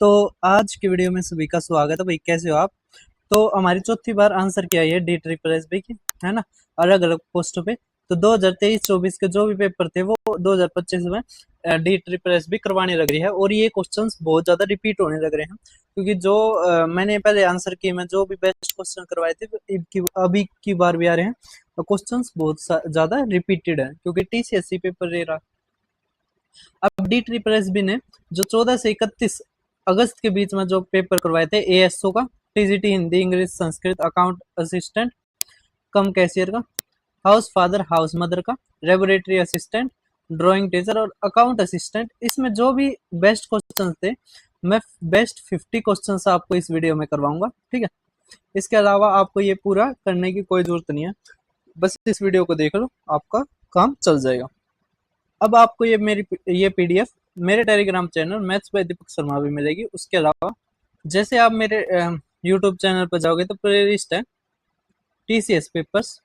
तो आज की वीडियो में सभी का स्वागत है भाई। कैसे हो आप? तो हमारी चौथी बार आंसर किया है डी ट्रिपल एस बी की, है ना, अलग अलग पोस्टों पे। तो 2023-24 के जो भी पेपर थे वो 2025 में डी ट्रिपल एस बी करवाने लग रही है, और ये क्वेश्चंस बहुत ज्यादा रिपीट होने लग रहे हैं, क्योंकि जो मैंने पहले आंसर किए, मैं जो भी बेस्ट क्वेश्चन करवाए थे अभी की बार भी आ रहे हैं। तो क्वेश्चंस बहुत ज्यादा रिपीटेड है, क्योंकि टीसीएससी पेपर ले रहा। अब डी ट्रिपल एस बी ने जो 14 से 31 अगस्त के बीच में जो पेपर करवाए थे एएसओ का, TGT Hindi English Sanskrit, account assistant कम कैशियर का, हाउस फादर हाउस मदर का, लेबोरेटरी असिस्टेंट, ड्राइंग टीचर और अकाउंट असिस्टेंट, इसमें जो भी बेस्ट क्वेश्चंस थे मैं बेस्ट 50 क्वेश्चंस आपको इस वीडियो में करवाऊंगा, ठीक है। इसके अलावा आपको ये पूरा करने की कोई जरूरत नहीं है, बस इस वीडियो को देख लो, आपका काम चल जाएगा। अब आपको ये पीडीएफ मेरे Telegram channel maths by Deepak Sharma भी मिलेगी। उसके अलावा जैसे आप मेरे यूट्यूब चैनल पर जाओगे तो प्ले लिस्ट है टीसीएस पेपर्स,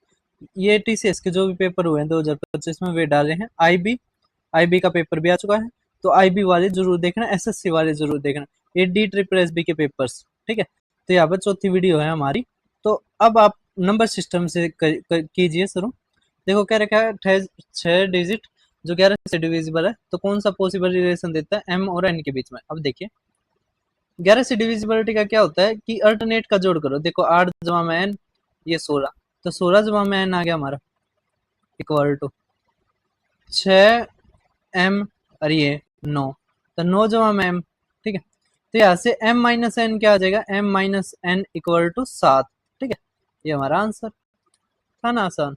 ये टीसीएस के जो भी पेपर हुए हैं 2025 में वे डाले हैं। आईबी का पेपर भी आ चुका है, तो आईबी वाले जरूर देखना, एसएससी वाले जरूर देखना, ये डी ट्रिपल एसबी के पेपर्स, ठीक है। तो यहाँ पर चौथी वीडियो है हमारी। तो अब आप नंबर सिस्टम से कीजिए शुरू। देखो क्या रखा है, 6 डिजिट जो 11 से डिविजिबल है, तो कौन सा पॉसिबल रिलेशन देता है एम और एन के बीच में। अब देखिए 11 से डिविजिबिलिटी का क्या होता है कि अल्टरनेट का जोड़ करो। देखो 8 जमा में एन, ये 16, तो 16 जमा में एन आ गया हमारा इक्वल टू 6 एम और ये 9, तो 9 जमा में एम, ठीक है। तो यहाँ से एम माइनस एन क्या आ जाएगा, M minus N equal to 7, ठीक है। ये हमारा आंसर था ना आसान,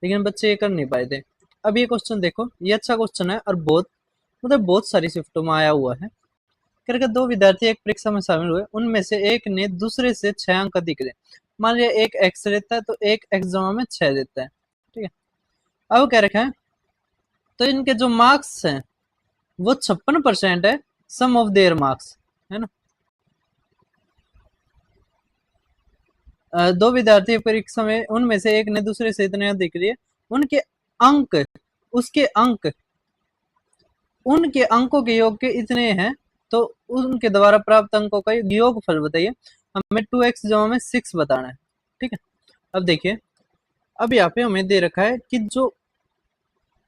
लेकिन बच्चे ये कर नहीं पाए थे। अब ये क्वेश्चन देखो, ये अच्छा क्वेश्चन है और बहुत सारी शिफ्टों में आया हुआ है। करके 2 विद्यार्थी एक परीक्षा में शामिल हुए, उनमें से एक ने दूसरे से 6 अंक अधिक दिए। मान लिया एक एक्स देता है तो एक एक्स जमा में 6 देता है, ठीक है। अब क्या रखा है, तो इनके जो मार्क्स हैं वो 56% है, सम ऑफ देयर मार्क्स, है ना। 2 विद्यार्थी परीक्षा में, उनमें से एक ने दूसरे से इतने अधिक लिए, उनके अंक उसके अंक उनके अंकों के योग के इतने हैं, तो उनके द्वारा प्राप्त अंकों का योग फल बताइए। हमें 2x जमा में 6 बताना है, ठीक है। अब देखिए, अब यहाँ पे हमें दे रखा है कि जो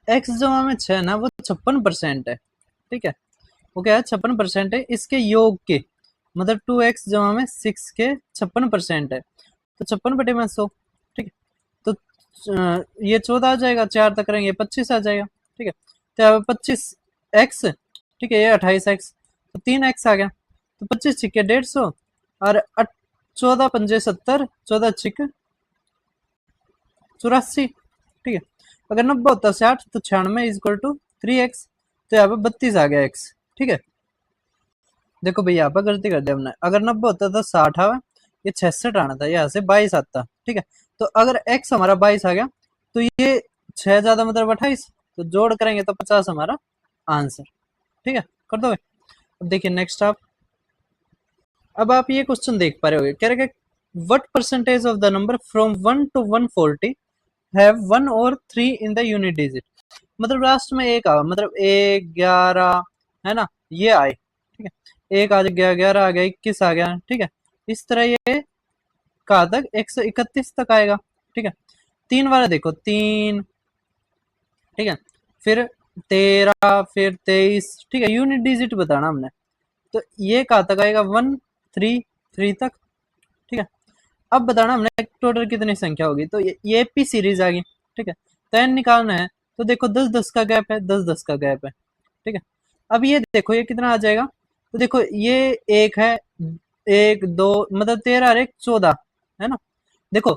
x जमा में 6 ना वो 56% है, ठीक है। वो क्या है, 56% है इसके योग के, मतलब 2x जमा में 6 के 56% है, तो 56/100, ठीक है। तो ये 14 आ जाएगा, 4 तक रहेंगे 25 आ जाएगा, ठीक है। तो यहाँ पे 25x, ठीक है, ये 28x, तो 3x आ गया, तो 25 छिके 150 और 14 पंजे 70, 14 छिक 84, ठीक है। अगर 90 होता 60 तो 96 इक्वल टू 3x, तो यहाँ पे 32 आ गया x, ठीक है। देखो भाई यहाँ पर गलती कर दिया हमने, अगर 90 होता तो 60 आवा, ये 66 आना था, यहाँ से 22 आता, ठीक है। तो अगर x हमारा 22 आ गया, तो ये 6 ज्यादा मतलब 28, तो जोड़ करेंगे तो 50 हमारा आंसर, ठीक है। कर दो। अब देखिए नेक्स्ट अब आप ये क्वेश्चन देख पा रहे होगे, कह रहे what percentage of the number from 1 to 140 have 1 और 3 इन द यूनिट डिजिट। मतलब लास्ट में एक आवा, मतलब 1 11, है ना, ये आए, ठीक है। एक आ गया, 11 आ गया, 21 आ गया, ठीक है। इस तरह ये कहाँ तक 131 तक आएगा, ठीक है। 3 वाला देखो 3, ठीक है, फिर 13, फिर 23, ठीक है। यूनिट डिजिट बताना हमने, तो ये कहाँ तक आएगा 133 तक, ठीक है। अब बताना हमने टोटल कितनी संख्या होगी, तो ये पी सीरीज आ गई, ठीक है। तो एन निकालना है, तो देखो 10-10 का गैप है, 10-10 का गैप है, ठीक है। अब ये देखो ये कितना आ जाएगा, तो देखो ये एक है, 1 2 मतलब 13 और 1 14, है ना। देखो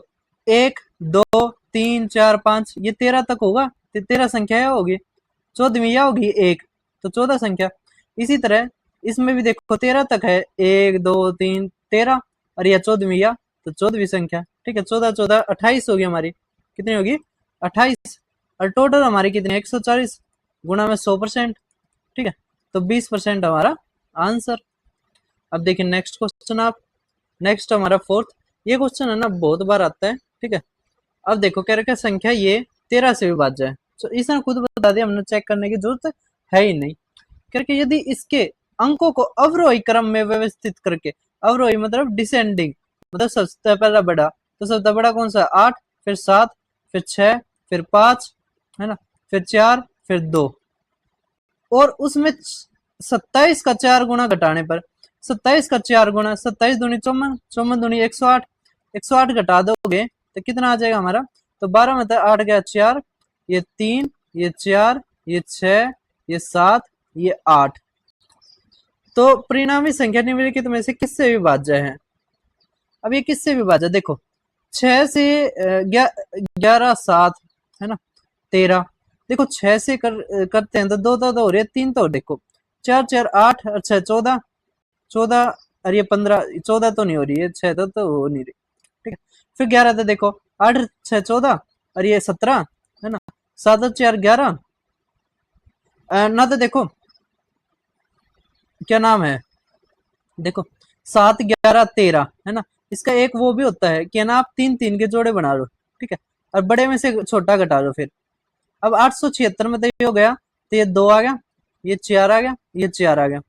1 2 3 4 5 ये 13 तक होगा, तो 13 संख्या है होगी, 14वीं या होगी 1, तो 14 संख्या। इसी तरह इसमें भी देखो 13 तक है, 1 2 3 13, और यह 14वीं या, तो 14वीं संख्या, ठीक है। 14 14 28 होगी हमारी, कितनी होगी 28, और टोटल हमारी कितनी 140 गुणा में 100%, ठीक है। तो 20% हमारा आंसर। अब देखिए नेक्स्ट क्वेश्चन आप, नेक्स्ट हमारा फोर्थ, ये क्वेश्चन है ना बहुत बार आता है, ठीक है। अब देखो कह रखा संख्या ये 13 से विभाज्य है, तो इसने खुद बता दिया, हमने चेक करने की जरूरत है ही नहीं। करके यदि इसके अंकों को अवरोही क्रम में व्यवस्थित करके, अवरोही मतलब डिसेंडिंग, मतलब सबसे पहला बड़ा, तो सबसे बड़ा कौन सा, 8, फिर 7, फिर 6, फिर 5, है ना, फिर 4, फिर 2, और उसमें 27 का 4 गुना घटाने पर, 27 का 4 गुना, 27 दूनी 54, 54 दूनी 108, 108 घटा दोगे तो कितना आ जाएगा हमारा, तो 12 में तो 8 गया 4, ये 3, ये 4, ये 6, ये 7, ये 8, तो परिणामी संख्या निम्नलिखित में से किससे विभाज्य है। अब ये किससे विभाज्य, देखो 6 से 11, 7, है ना, 13, देखो 6 से करते हैं तो 2 तो हो रही है, 3 तो देखो 4 4 8 और 6 14, 14 और ये 15, 14 तो नहीं हो रही है, 6 तो हो नहीं रही, ठीक है। फिर 11 तो देखो 8 6 14 और ये 17, है ना, 7 और 4 11, ना तो देखो क्या नाम है, देखो 7 11 13, है ना, इसका एक वो भी होता है कि ना आप 3 3 के जोड़े बना लो, ठीक है, और बड़े में से छोटा घटा लो। फिर अब 876 में तो ये हो गया, तो ये 2 आ गया, ये 4 आ गया, ये 4 आ गया।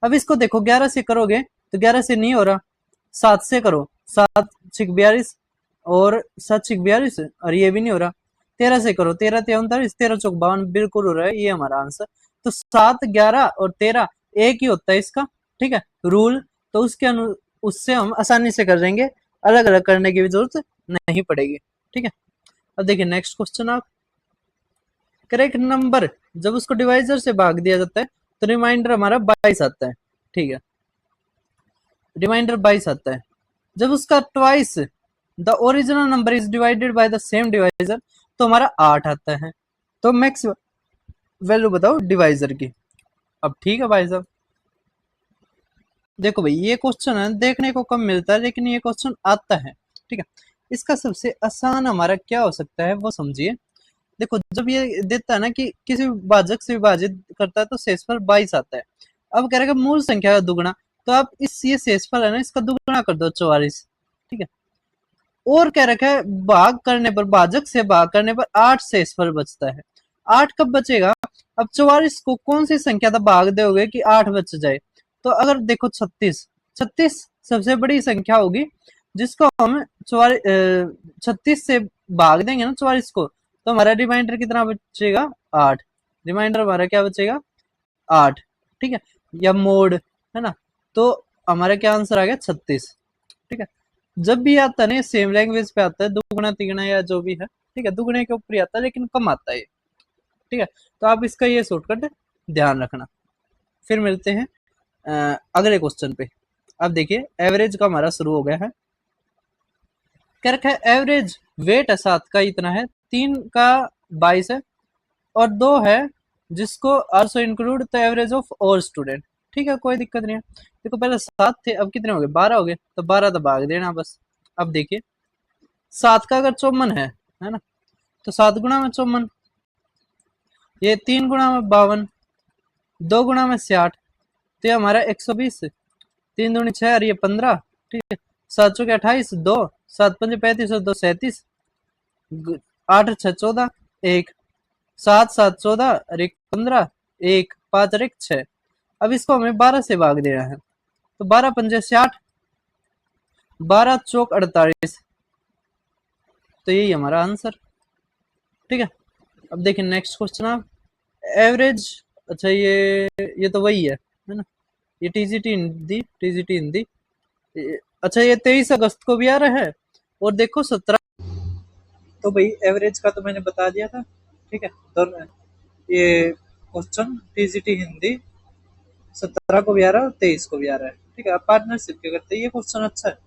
अब इसको देखो 11 से करोगे तो 11 से नहीं हो रहा, 7 से करो, 7 6 42 और 7 6 42, और ये भी नहीं हो रहा, 13 से करो, 13 3 39, 13 चौक 52, बिल्कुल हो रहा है, ये हमारा आंसर। तो 7 11 और 13 एक ही होता है इसका, ठीक है, रूल, तो उसके उससे हम आसानी से कर देंगे, अलग अलग करने की भी जरूरत नहीं पड़ेगी, ठीक है। अब देखिए नेक्स्ट क्वेश्चन, आप करेक्ट नंबर जब उसको डिवाइजर से भाग दिया जाता है तो रिमाइंडर हमारा 22 आता है, ठीक है, रिमाइंडर 22 आता है। जब उसका twice the original number is divided by the same divisor तो हमारा 8 आता है। तो मैक्स वैल्यू बताओ डिवाइजर की। अब ठीक है भाई साहब, देखो भाई ये क्वेश्चन है देखने को कम मिलता है लेकिन ये क्वेश्चन आता है, ठीक है। इसका सबसे आसान हमारा क्या हो सकता है वो समझिए। देखो जब ये देता है ना कि किसी भाजक से विभाजित करता है तो शेषफल 22 आता है। अब कह रहा है मूल संख्या का दुगुना, तो आप इस ये शेषफल है ना इसका दुगुना कर दो 44, ठीक है। और कह रखा है भाग करने पर, भाजक से भाग करने पर 8 शेषफल बचता है। 8 कब बचेगा, अब 44 को कौन सी संख्या था भाग दोगे कि 8 बच जाए, तो अगर देखो 36, 36 सबसे बड़ी संख्या होगी जिसको हम 36 से भाग देंगे ना 44 को, तो हमारा रिमाइंडर कितना बचेगा, 8, रिमाइंडर हमारा क्या बचेगा 8, ठीक है, या मोड, है ना, तो हमारा क्या आंसर आ गया 36, ठीक है। जब भी आता है ना सेम लैंग्वेज पे आता है, दुगुना तिगुना या जो भी है, ठीक है, दुगुने के ऊपर ही आता है लेकिन कम आता है, ठीक है। तो आप इसका ये शॉर्टकट ध्यान रखना। फिर मिलते हैं अगले क्वेश्चन पे। अब देखिए एवरेज का हमारा शुरू हो गया है, क्या रखा है एवरेज वेट है 7 का इतना है, 3 का 22 है और 2 है जिसको also include the average of all student, ठीक है, कोई दिक्कत नहीं है। देखो पहले 7 थे अब कितने हो गए 12 हो गए, तो 12 तो भाग देना बस। अब देखिए 7 का अगर 54 है ना, तो 7 गुणा में 54, ये 3 गुणा में 52, 2 गुणा में 60, तो ये हमारा 120, 3 दूनी 6 और ये 15, ठीक है, 7 चौके 28, 2 7 पंजे 35 और 2 37, 8 6 14, 1 7 7 14 और 1 15, 1 5 और 1 6। अब इसको हमें 12 से भाग देना है, तो 12 पंजे 60, 12 चौक 48, तो यही हमारा आंसर, ठीक है। अब देखिए नेक्स्ट क्वेश्चन, आप एवरेज, अच्छा ये तो वही है ना, ये टीजीटी हिंदी, टीजीटी हिंदी, अच्छा ये 23 अगस्त को भी आ रहा है, और देखो 17, तो भाई एवरेज का तो मैंने बता दिया था, ठीक है। तो ये क्वेश्चन टीजीटी हिंदी 17 को भी आ रहा है और 23 को भी आ रहा है, ठीक है। आप पार्टनरशिप के करते हैं, ये क्वेश्चन अच्छा है।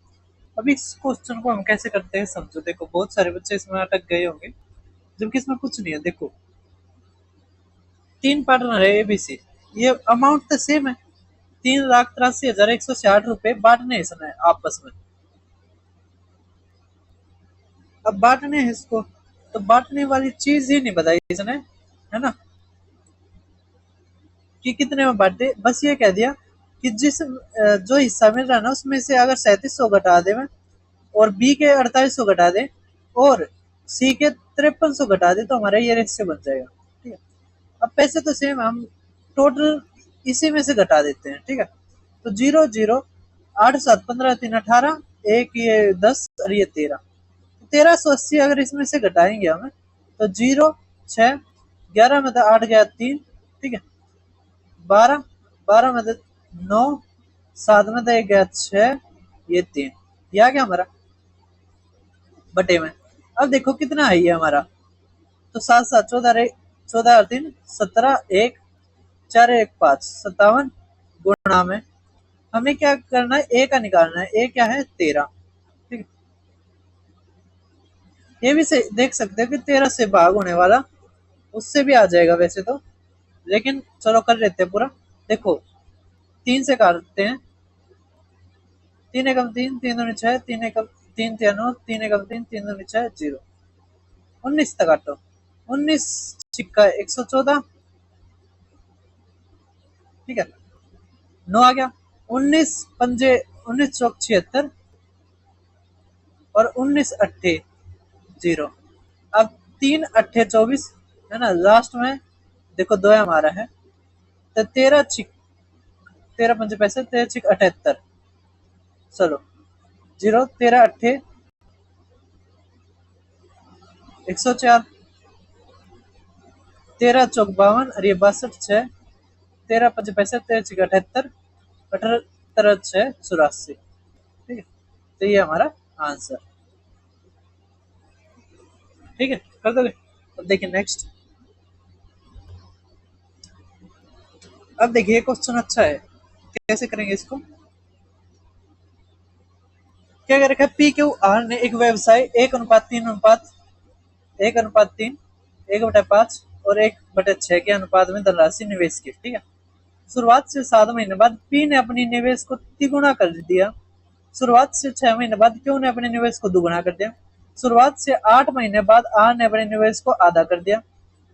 अब इस क्वेश्चन को हम कैसे करते हैं समझो, देखो बहुत सारे बच्चे इसमें अटक गए होंगे जबकि इसमें कुछ नहीं है। देखो 3 पार्टनर है एबीसी, ये अमाउंट तो सेम है, 3,83,160 रुपए बांटने हैं इसने आपस में। अब बांटने हैं इसको, तो बांटने वाली चीज ही नहीं बताई इसने, है ना, कि कितने में बांटे, बस ये कह दिया कि जो हिस्सा मिल रहा है ना उसमें से अगर 3700 घटा दे और बी के 4800 घटा दे और सी के 5300 घटा दे तो हमारा ये रेशियो बन जाएगा, ठीक है। अब पैसे तो सेम, हम टोटल इसी में से घटा देते हैं, ठीक है। तो 0 0 8 7 15 3 18 एक ये 10 और ये 13, 1380 अगर इसमें से घटाएंगे हम तो 0 6 11 में तो 8 गया 3, ठीक है। 12 12 में तो 9, 7 में तो 1 गया 6, ये 3, ये आ गया हमारा बटे में। अब देखो कितना है ये हमारा, तो 7 7 14 14 और 3 17 1 4 1 5 57 गुणा में हमें क्या करना है, ए का निकालना है। ए क्या है 13, ठीक है। ये भी से देख सकते हो कि 13 से भाग होने वाला उससे भी आ जाएगा वैसे तो, लेकिन चलो कर लेते हैं पूरा। देखो 3 से काटते हैं, 3 एकम 3 3 दूनी 6 3 एकम 3 3 9 3 एकम 3 3 दूनी 6 0, 19 तक काटो, 19 छिक्का 114, ठीक है। 9 आ गया, 19 पंजे 19 चौक 76 और 19 अट्ठे 0। अब 3 अट्ठे 24 है ना, लास्ट में देखो दो हमारा है, तो 13 छिक 13 पंजे पैसे 13 छिक 78, चलो 0 13 अट्ठे 104, 13 चौक 52 और ये 62 6, 13 पंजे पैसे 13 छिक 78, 78 6 84, ठीक है। तो ये हमारा आंसर, ठीक है, कर दोगे। अब देखिए नेक्स्ट, अब देखिए क्वेश्चन अच्छा है, कैसे करेंगे इसको। क्या कर रखा है, पी क्यू आर ने एक व्यवसाय 1:3:1:3 1/5 और 1/6 के अनुपात में धनराशि निवेश की, ठीक है। शुरुआत से 7 महीने बाद पी ने अपनी निवेश को तिगुना कर दिया। शुरुआत से 6 महीने बाद क्यू ने अपने निवेश को दुगुना कर दिया। शुरुआत से 8 महीने बाद आर ने अपने निवेश को आधा कर दिया।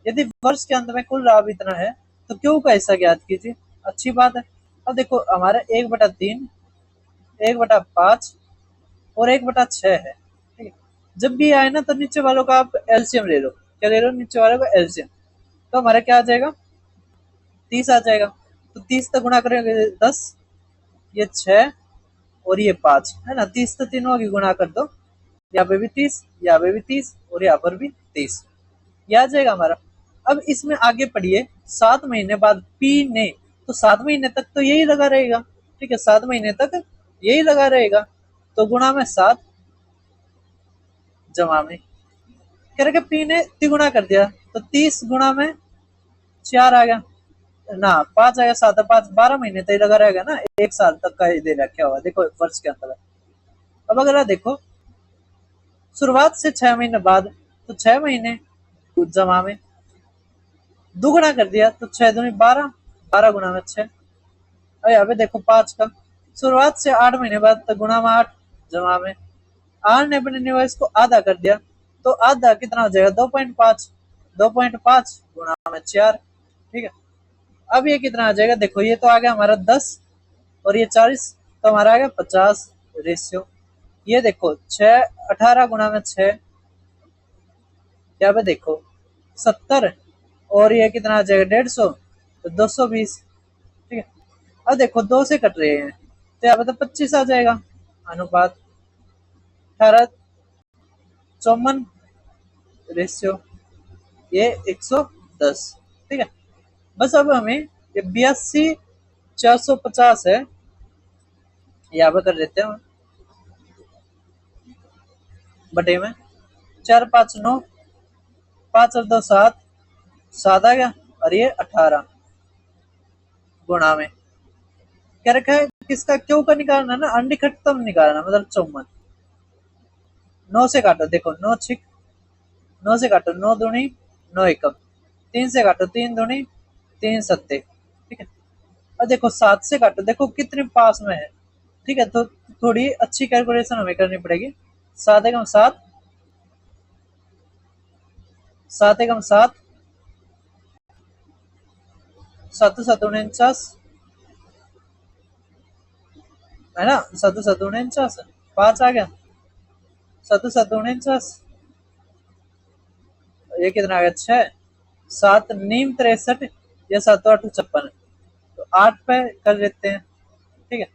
यदि वर्ष के अंत में कुल लाभ इतना है तो क्यू का हिस्सा ज्ञात कीजिए। अच्छी बात है। अब देखो हमारा 1/3 1/5 और 1/6 है, ठीक है। जब भी आए ना तो नीचे वालों का आप एलसीएम ले लो। क्या ले लो, नीचे वालों का एलसीएम। तो हमारा क्या आ जाएगा, 30 आ जाएगा। तो 30 तक गुणा करेंगे 10, ये 6 और ये 5 है ना, 30 तो तीनों की गुणा कर दो, यहाँ पे भी 30 यहाँ पे भी 30 और यहाँ पर भी 30, ये आ जाएगा हमारा। अब इसमें आगे पढ़िए, 7 महीने बाद पी ने, तो 7 महीने तक तो यही लगा रहेगा, ठीक है, 7 महीने तक यही लगा रहेगा। तो गुणा में 7 जमा में कह रहे पी ने तिगुना कर दिया, तो 30 गुणा में 4 आ गया ना, 5 आया 7 5 12 महीने तक लगा रहेगा ना, 1 साल तक का दे रखा हुआ देखो वर्ष के अंदर। अब अगर देखो शुरुआत से 6 महीने बाद, तो 6 महीने जमा में दुगुना कर दिया, तो 6 दूनी 12, 12 गुणा में 6। अब यहाँ पे देखो 5 का, शुरुआत से 8 महीने बाद तो गुणा में 8 जमा में, आर ने अपने निवेश को आधा कर दिया, तो आधा कितना हो जाएगा 2.5, 2.5 गुणा में 4, ठीक है। अब ये कितना आ जाएगा, देखो ये तो आ गया हमारा 10 और ये 40, तो हमारा आ गया 50 रेशियो। ये देखो 6 18 गुणा में 6, यहाँ पे देखो 70 और ये कितना आ जाएगा 150, तो 220, ठीक है। अब देखो 2 से कट रहे हैं तो यहाँ पे तो 25 आ जाएगा, अनुपात 18:54 रेशियो, ये 110, ठीक है। बस अब हमें ये 82,450 है, यहाँ पे कर लेते हैं बटे में, 4 5 9, 5 और 2 7, 7 आ गया और ये 18 गुणा में क्या रखा है, किसका क्यों का निकालना ना, अंडिखटतम निकालना, मतलब 54। 9 से काटो, देखो 9 छिक 9 से काटो, 9 दूनी 9 एकम, 3 से काटो 3 दूनी 3 सत्ते, ठीक है। और देखो 7 से काटो, देखो कितने पास में है, ठीक है। तो थोड़ी अच्छी कैलकुलेशन हमें करनी पड़ेगी। 7 एकम 7, 7 एकम 7, 7 7 49 है ना, 7 7 49 5 आ गया, 7 7 49, ये कितना आ गया 6, 7 नीम 63 या 7 8 56, तो 8 पे कर लेते हैं, ठीक है।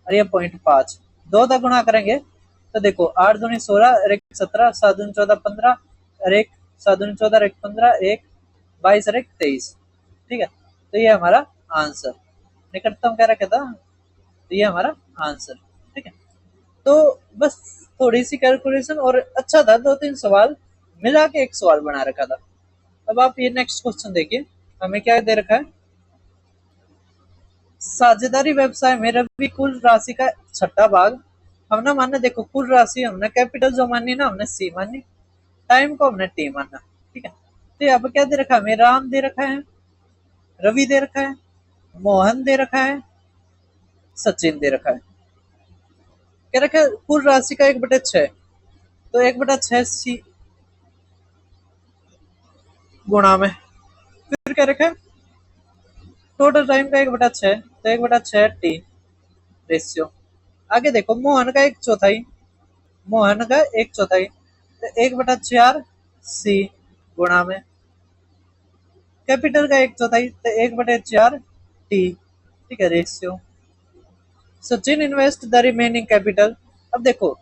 और ये 0.5 दो तक गुणा करेंगे तो देखो 8 दूनी 16 और 1 17, 7 दूनी 14 15 और 1 7 दूनी 14 और 1 15, 1 22 और 1 23, ठीक है। तो ये हमारा आंसर, निकटतम क्या रखा था, तो ये हमारा आंसर, ठीक है। तो बस थोड़ी सी कैलकुलेशन और अच्छा था, 2-3 सवाल मिला के एक सवाल बना रखा था। अब आप ये नेक्स्ट क्वेश्चन देखिए, हमें क्या दे रखा है, साझेदारी व्यवसाय में रवि कुल राशि का छठा भाग, हमने माना, देखो कुल राशि हमने कैपिटल जो मानी ना, हमने सी मानी, टाइम को हमने टी माना, ठीक है। तो यहाँ पे क्या दे रखा है, हमें राम दे रखा है, रवि दे रखा है, मोहन दे रखा है, सचिन दे रखा है। क्या रखा है, कुल राशि का 1/6, तो 1/6 सी गुणा में, फिर क्या रखा है, टोटल टाइम का 1/6, तो 1/6 टी रेशियो। आगे देखो मोहन का 1/4, मोहन का 1/4, तो 1/4 सी गुणा में, कैपिटल का 1/4, तो 1/4 टी, ठीक है, ratio. Sachin invest the remaining capital, अब देखो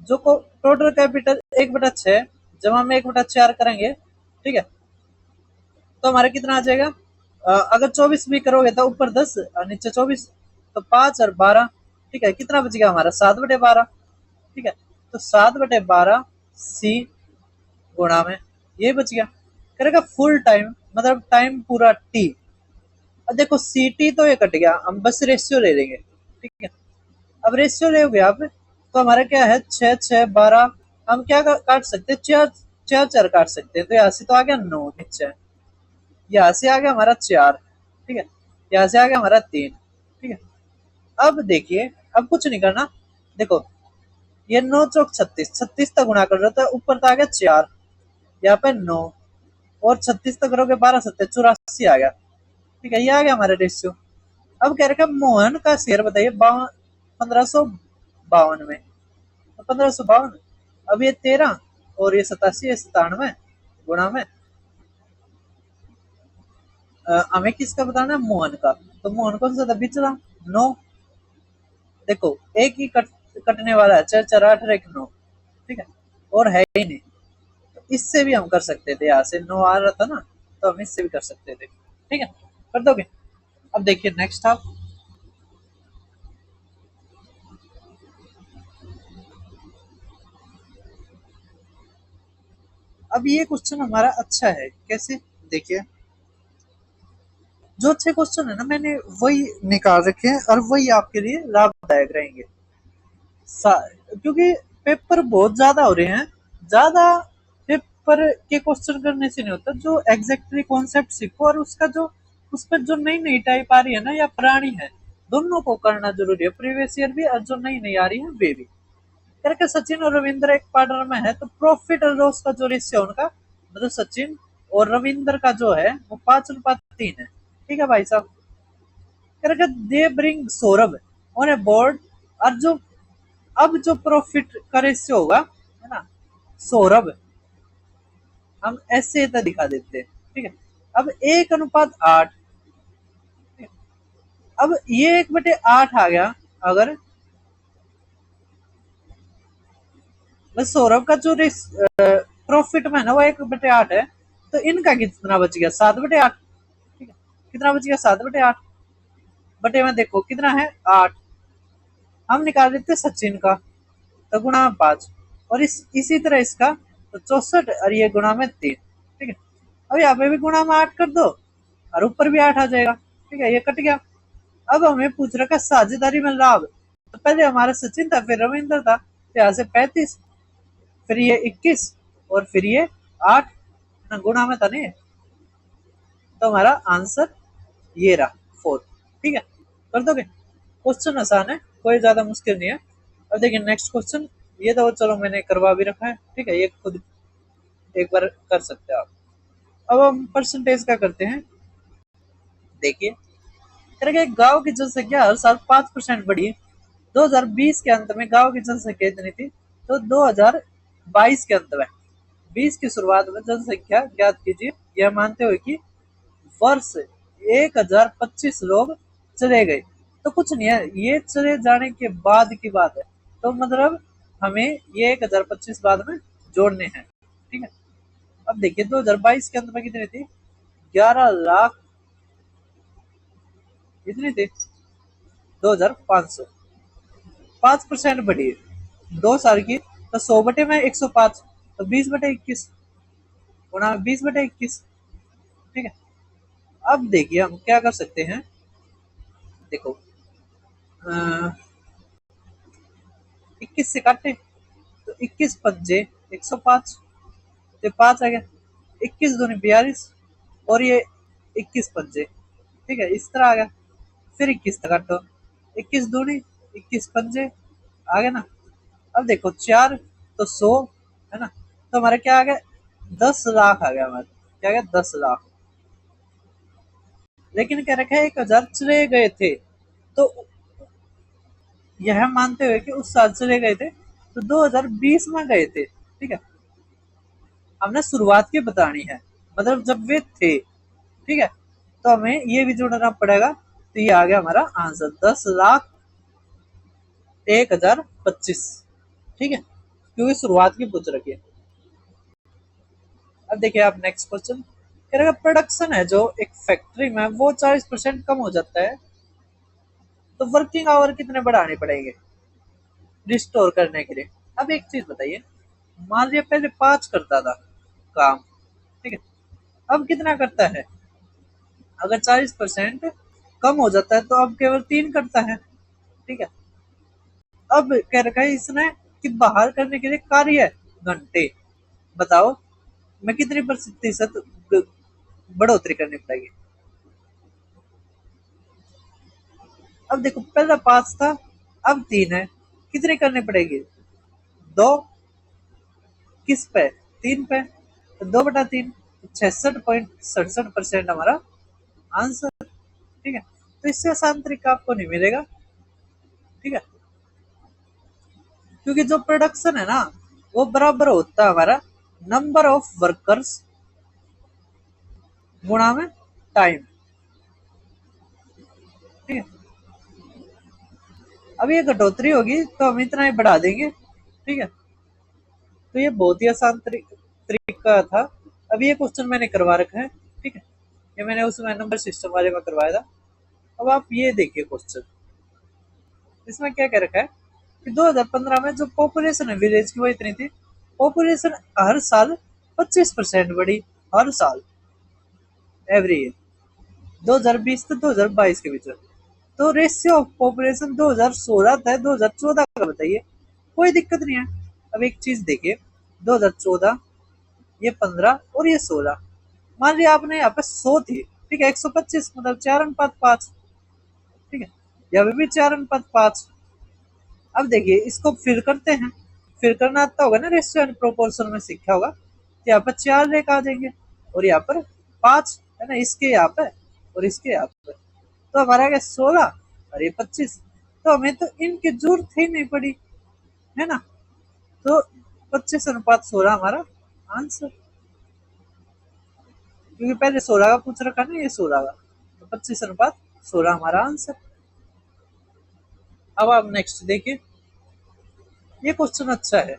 जो को टोटल कैपिटल 1/6 जब हम 1/4 करेंगे, ठीक है, तो हमारा कितना आ जाएगा, अगर 24 भी करोगे तो ऊपर 10 और नीचे 24, तो 5 और 12, ठीक है, कितना बच गया हमारा 7/12, ठीक है। तो 7/12 सी गुणा में, ये बच गया, करेगा फुल टाइम, मतलब टाइम पूरा टी। अब देखो सी टी तो ये कट गया, हम बस रेशियो ले लेंगे, ठीक है। अब रेशियो ले आप, तो हमारा क्या है 6 6 12, हम क्या काट सकते हैं, चार चार चार काट सकते हैं, तो यहाँ से तो आ गया 9 नीचे, यहाँ से आ गया हमारा 4, ठीक है, यहाँ से आ गया हमारा 3, ठीक है। अब देखिए, अब कुछ नहीं करना, देखो ये 9 चौक 36, 36 तक गुणा कर रहे हो तो ऊपर तो आ गया 4, यहाँ पे 9 और 36 तक करोगे 12 7 84 आ गया, ठीक है, ये आ गया हमारा रेशियो। अब कह रखा मोहन का शेयर बताइए 1552 में, तो 1552, अब ये 13 और ये 87 97 गुणा में, हमें किसका बताना है, मोहन का, तो मोहन कौन सा था पिछला 9, देखो एक ही कटने वाला है, 4 4 8 और 1 9, ठीक है, और है ही नहीं, तो इससे भी हम कर सकते थे, यहाँ से 9 आ रहा था ना, तो हम इससे भी कर सकते थे, ठीक है, कर दोगे। अब देखिए नेक्स्ट आप, अब ये क्वेश्चन हमारा अच्छा है, कैसे, देखिए जो अच्छे क्वेश्चन है ना मैंने वही निकाल रखे हैं और वही आपके लिए लाभदायक रहेंगे, क्योंकि पेपर बहुत ज्यादा हो रहे हैं, ज्यादा पेपर के क्वेश्चन करने से नहीं होता, जो एग्जैक्टली कॉन्सेप्ट सीखो और उसका जो उस पर जो नई नई टाइप आ रही है ना या पुरानी है, दोनों को करना जरूरी है, प्रीवियस ईयर भी और जो नई नई आ रही है वे भी करके। सचिन और रविंद्र एक पार्टनर में है, तो प्रॉफिट और लॉस का जो रेशियो उनका, मतलब सचिन और रविंद्र का जो है वो 5:3 है, ठीक है भाई साहब। करके they bring Saurabh on A board, और जो अब जो प्रॉफिट का रेशियो होगा, है ना, सौरभ, हम ऐसे तो दिखा देते हैं, ठीक है। अब 1:8, अब ये 1/8 आ गया, अगर बस सौरभ का जो प्रॉफिट में है ना वो 1/8 है, तो इनका कितना बच गया 7/8, ठीक है, कितना बच गया 7/8, बटे में देखो कितना है 8, हम निकाल देते सचिन का, तो गुणा में 5, और इसी तरह इसका, तो 64 और ये गुणा में 3, ठीक है। अब यहाँ पे भी गुणा में 8 कर दो और ऊपर भी 8 आ जाएगा, ठीक है, ये कट गया। अब हमें पूछ रखा है साझेदारी में लाभ, तो पहले हमारा सचिन था, फिर रविंद्र था, तो यहाँ से 35, फिर ये 21 और फिर ये 8, ना गुणा में था नहीं, तो हमारा आंसर ये रहा 4, ठीक है, कर दोगे। क्वेश्चन आसान है, कोई ज्यादा मुश्किल नहीं है। अब देखिए नेक्स्ट क्वेश्चन, ये तो चलो मैंने करवा भी रखा है, ठीक है, ये खुद एक बार कर सकते हो आप। अब हम परसेंटेज का करते हैं, देखिए करेंगे गांव की जनसंख्या हर साल 5% बढ़ी, 2020 के अंत में गांव की जनसंख्या इतनी थी, तो 2022 के अंत में 20 की शुरुआत में जनसंख्या ज्ञात कीजिए, यह मानते हुए कि वर्ष 1025 लोग चले गए। तो कुछ नहीं है, ये चले जाने के बाद की बात है। तो मतलब हमें ये 1025 बाद में जोड़ने हैं, ठीक है। अब देखिए 2022 के अंत में कितने थे, 11 लाख, कितने थे, 2500, 5% बढ़ी है 2 साल की। तो 100 बटे में 105, तो 20 बटे 21, गुणा 20 बटे 21, ठीक है। अब देखिए हम क्या कर सकते हैं, देखो 21 से काटे तो 21 पंजे 105, ये 5 आ गया, 21 दूनी 42, और ये 21 पंजे, ठीक है, इस तरह आ गया। फिर 21 तक काटो, 21 दूनी 21 पंजे, आ गया ना। अब देखो 4 तो 100, है ना। तो हमारा क्या आ गया, 10 लाख आ गया हमारा, क्या आ गया, 10 लाख। लेकिन क्या रखा है, 1000 चले गए थे। तो यह मानते हुए कि उस साल चले गए थे, तो 2020 में गए थे, ठीक है। हमने शुरुआत की बतानी है, मतलब जब वे थे, ठीक है। तो हमें ये भी जोड़ना पड़ेगा। तो ये आ गया हमारा आंसर, 10 लाख 1025, ठीक है, क्योंकि शुरुआत की पूछ रखी है। अब देखिए आप नेक्स्ट क्वेश्चन, कह रहा प्रोडक्शन है जो एक फैक्ट्री में वो 40% कम हो जाता है, तो वर्किंग आवर कितने बढ़ाने पड़ेंगे रिस्टोर करने के लिए। अब एक चीज बताइए, मान लिया पहले 5 करता था काम, ठीक है, अब कितना करता है, अगर 40% कम हो जाता है तो अब केवल 3 करता है, ठीक है। अब कह रखा है इसने कि बाहर करने के लिए कार्य घंटे, बताओ मैं कितनी प्रतिशत बढ़ोतरी करनी पड़ेगी। अब देखो पहला 5 था, अब 3 है, कितनी करनी पड़ेगी, 2, किस पे, 3 पे, तो 2/3, 66.67% हमारा आंसर, ठीक है। तो इससे आसान तरीका आपको नहीं मिलेगा, ठीक है, क्योंकि जो प्रोडक्शन है ना, वो बराबर होता है हमारा नंबर ऑफ वर्कर्स गुणा में टाइम, ठीक है। अब ये घटोतरी होगी तो हम इतना ही बढ़ा देंगे, ठीक है। तो ये बहुत ही आसान तरीका था। अब ये क्वेश्चन मैंने करवा रखा है, ठीक है, ये मैंने उसमें नंबर सिस्टम वाले में करवाया था। अब आप ये देखिए क्वेश्चन, इसमें क्या कह रखा है कि 2015 में जो पॉपुलेशन है विलेज की वो इतनी थी, पॉपुलेशन हर साल 25% बढ़ी, हर साल, एवरी ईयर, 2020 से 2022 के बीच में। तो रेशियो ऑफ पॉपुलेशन 2016 था, 2014 का बताइए, कोई दिक्कत नहीं है। अब एक चीज देखिए, 2014, ये 15 और ये 16, मान लिया आपने यहाँ पे 100 थी, ठीक है, 125 मतलब 4:5, ठीक है, यहाँ पे भी 4:5। अब देखिए इसको फिर करते हैं, फिर करना आता होगा ना, रेशियो एंड प्रोपोर्शन में सीखा होगा। तो यहाँ पर 4 लेकर आ जाएंगे, और यहाँ पर 5 है ना, इसके यहाँ पे और इसके यहाँ पे, तो हमारा क्या 16 और ये 25। तो हमें तो इनकी जरूरत ही नहीं पड़ी, है ना। तो 25:16 हमारा आंसर, क्योंकि पहले 16 का पूछ रखा ना, ये 16 का, तो 25:16 हमारा आंसर। अब आप नेक्स्ट देखिए, ये क्वेश्चन अच्छा है।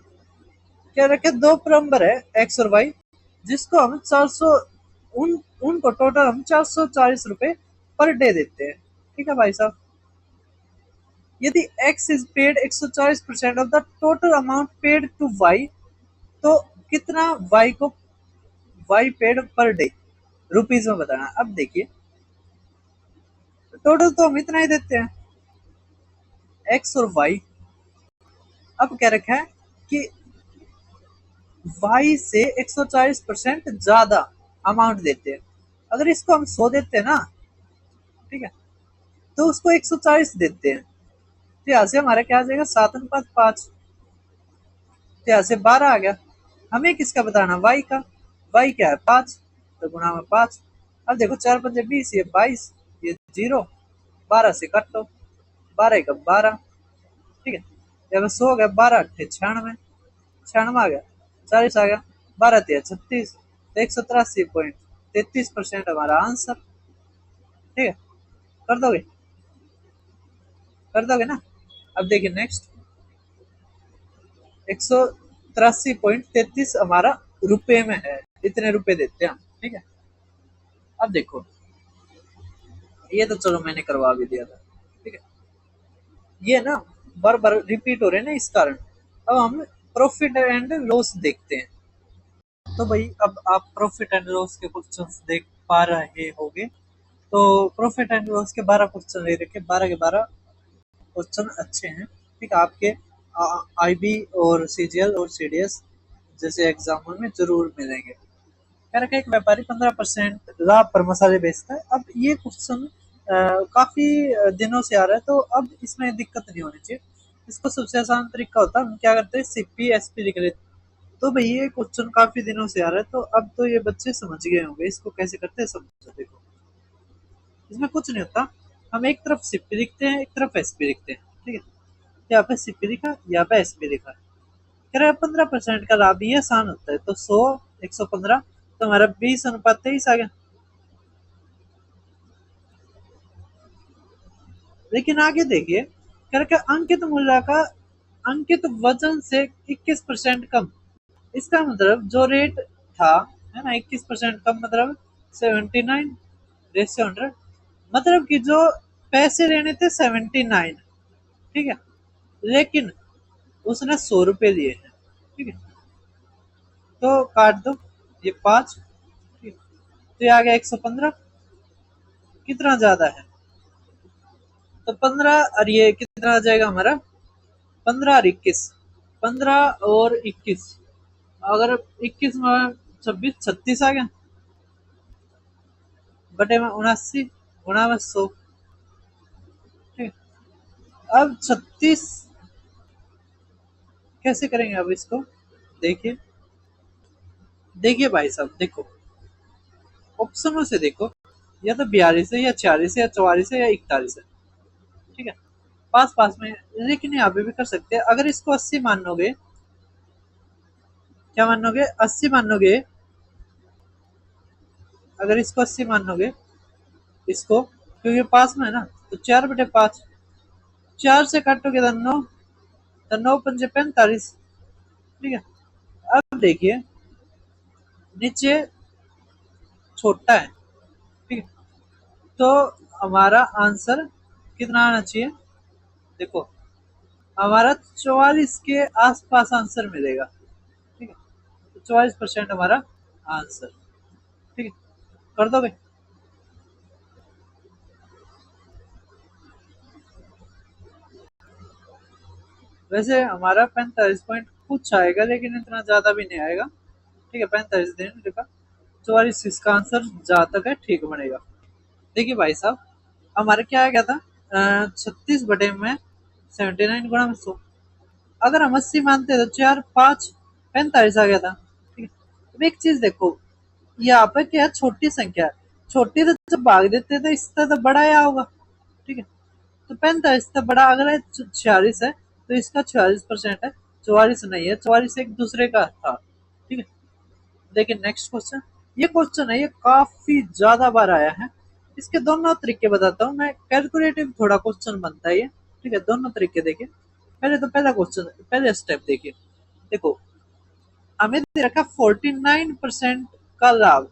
क्या रखे, दो नंबर है एक्स और वाई, जिसको हम 400, उनको टोटल हम 440 रुपए पर डे देते हैं, ठीक है भाई साहब। यदि X is paid 140% of the total amount paid to Y, तो कितना वाई को Y paid per day rupees में बताना। अब देखिए टोटल तो हम इतना ही देते हैं, एक्स और वाई। अब क्या रखा है कि वाई से 140% ज्यादा अमाउंट देते हैं। अगर इसको हम 100 देते हैं ना, ठीक है, तो उसको 140 देते हैं, तो यहाँ से हमारा क्या आ जाएगा, 7:5। तो यहाँ से 12 आ गया। हमें किसका बताना, वाई का, वाई क्या है 5, तो गुणा में 5। अब देखो 4×5 = 20, ये 22, ये 0, 12 से काटो, 12×1 = 12, ठीक है। यहाँ पे 100 हो गया, 12×8 = 96, 96 आ गया, 40 आ गया, 12×3 = 36, तो 183.33% हमारा आंसर। ठीक है, कर दोगे, कर दोगे ना। अब देखिए नेक्स्ट, 183.33 हमारा रुपए में है, इतने रुपए देते हैं हम, ठीक है। अब देखो, ये तो चलो मैंने करवा भी दिया था, ठीक है। ये ना बार बार रिपीट हो रहे हैं ना, इस कारण अब हम प्रॉफिट एंड लॉस देखते हैं। तो भाई अब आप प्रॉफिट एंड लॉस के क्वेश्चंस देख पा रहे होंगे। तो प्रॉफिट एंड लॉस के 12 क्वेश्चन ले रखे, 12 के 12 क्वेश्चन अच्छे हैं, ठीक है। आपके आईबी और सीजीएल और सीडीएस जैसे एग्जामों में जरूर मिलेंगे। कह रखा है एक व्यापारी 15% लाभ पर मसाले बेचता है। अब ये क्वेश्चन काफी दिनों से आ रहा है, तो अब इसमें दिक्कत नहीं होनी चाहिए। इसको सबसे आसान तरीका होता है, हम क्या करते हैं, सीपी एसपी लिख लेते हैं। तो भाई ये क्वेश्चन काफी दिनों से आ रहा है, तो अब तो ये बच्चे समझ गए होंगे इसको कैसे करते हैं, समझो। देखो इसमें कुछ नहीं होता, हम एक तरफ सीपी लिखते हैं, एक तरफ एसपी लिखते हैं, ठीक है। यहाँ पे सीपी लिखा, यहाँ पे एसपी लिखा, कह रहा है 15% का लाभ, ये आसान होता है। तो 100 115, तो हमारा 20:23 आ गया। लेकिन आगे देखिए, कह रहा है अंकित मूल्य का अंकित वजन से 21% कम। इसका मतलब जो रेट था, है ना, 21% कम, मतलब 79/100, मतलब कि जो पैसे लेने थे 79, ठीक है, लेकिन उसने 100 रुपए लिए हैं, ठीक है। तो काट दो ये 5, ठीक है। तो ये आ गया 115, कितना ज्यादा है, तो 15 और ये कितना आ जाएगा हमारा, 15 और 21, 15 और 21, अगर 21 में 26, 36 आ गया, बटे में 79, गुणा में 100, ठीक है। अब 36 कैसे करेंगे, अब इसको देखिए, देखिए भाई साहब, देखो ऑप्शनों से देखो, या तो 42 है, या 46 है, या 44 है, या 41 है, ठीक है, पास पास में। लेकिन यहाँ पे भी कर सकते हैं, अगर इसको 80 मानोगे, क्या मानोगे, 80 मानोगे, अगर इसको 80 मानोगे, इसको, क्योंकि पास में है ना, तो 4/5, 4 से काटोगे तो 9, तो 9×5 = 45, ठीक है। अब देखिए नीचे छोटा है, ठीक है, तो हमारा आंसर कितना आना चाहिए, देखो हमारा 44 के आसपास आंसर मिलेगा, ठीक है। तो 44% हमारा आंसर, ठीक है, कर दोगे। वैसे हमारा 45 पॉइंट कुछ आएगा, लेकिन इतना ज्यादा भी नहीं आएगा, ठीक है। 45 दिन का 44 इसका आंसर जहाँ तक है ठीक बनेगा। देखिए भाई साहब, हमारे क्या आ गया था, 36/में 79 गुणा में 100, अगर हम 80 मानते तो 4 5 45 आ गया था, ठीक है। अब एक चीज देखो, यहाँ पे क्या है, छोटी संख्या है, छोटी तो जब भाग देते तो इससे तो बड़ा आया होगा, ठीक है। तो 45 से बड़ा अगर है 46 है, तो इसका 46% है, 44 नहीं है, 44 एक दूसरे का था, ठीक है। देखिए नेक्स्ट क्वेश्चन, ये क्वेश्चन है, ये काफी ज्यादा बार आया है। इसके दोनों तरीके बताता हूँ मैं, कैलकुलेटिव थोड़ा क्वेश्चन बनता है ये, ठीक है। दोनों तरीके देखिए, पहले तो पहला क्वेश्चन, पहले स्टेप देखिए। देखो हमें दे रखा 49% का लाभ,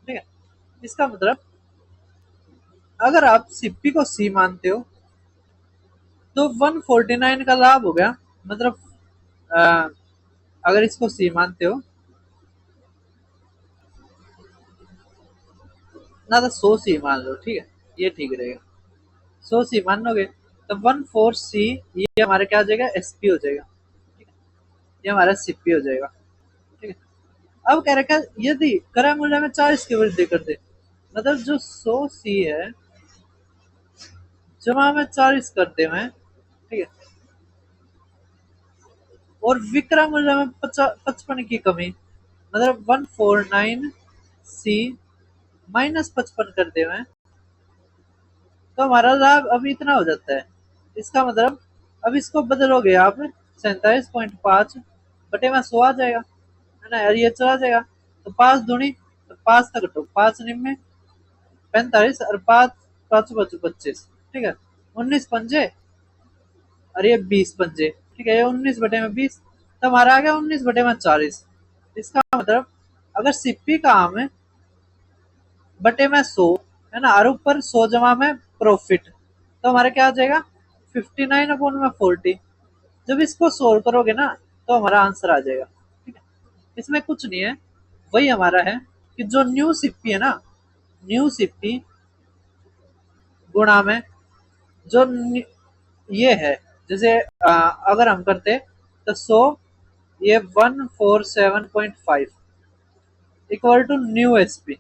ठीक है। इसका मतलब अगर आप सीपी को सी मानते हो, तो 149 का लाभ हो गया, मतलब अ, अगर इसको सी मानते हो ना, तो 100 सी मान लो, ठीक है, ये ठीक रहेगा। 100 सी मान लोगे, तो 14 सी, ये हमारा क्या हो जाएगा, एसपी हो जाएगा, ठीक है। ये हमारा सीपी हो जाएगा, ठीक है। अब कह रखा है यदि क्रय मूल्य में 40 की वृद्धि कर दे, मतलब जो 100 सी है जमा में 40 करते हुए, ठीक है, और विक्रय मूल्य में 55 की कमी, मतलब 149 सी -55 करते हुए, तो हमारा लाभ अब इतना हो जाता है। इसका मतलब अब इसको बदलोगे आप, 47.5 बटे में 100 आ जाएगा, है ना यार, ये चला जाएगा। तो 5 दूनी, तो 5 तक कटो, 5 निम्न में 45 और 5 पाँच पाँच 25, ठीक है, 19 पंजे और ये 20 पंजे, ठीक है, ये 19/20, तो हमारा आ गया 19/40। इसका मतलब अगर सिप्पी का आम है बटे में 100 है ना, और ऊपर 100 जमा में प्रॉफिट, तो हमारा क्या आ जाएगा 59/40। जब इसको सोल्व करोगे ना तो हमारा आंसर आ जाएगा, ठीक है। इसमें कुछ नहीं है, वही हमारा है कि जो न्यू सिप्पी है ना, न्यू सिप्पी गुणा में जो ये है, जैसे अगर हम करते तो 100, ये 147.5 इक्वल टू न्यू एसपी,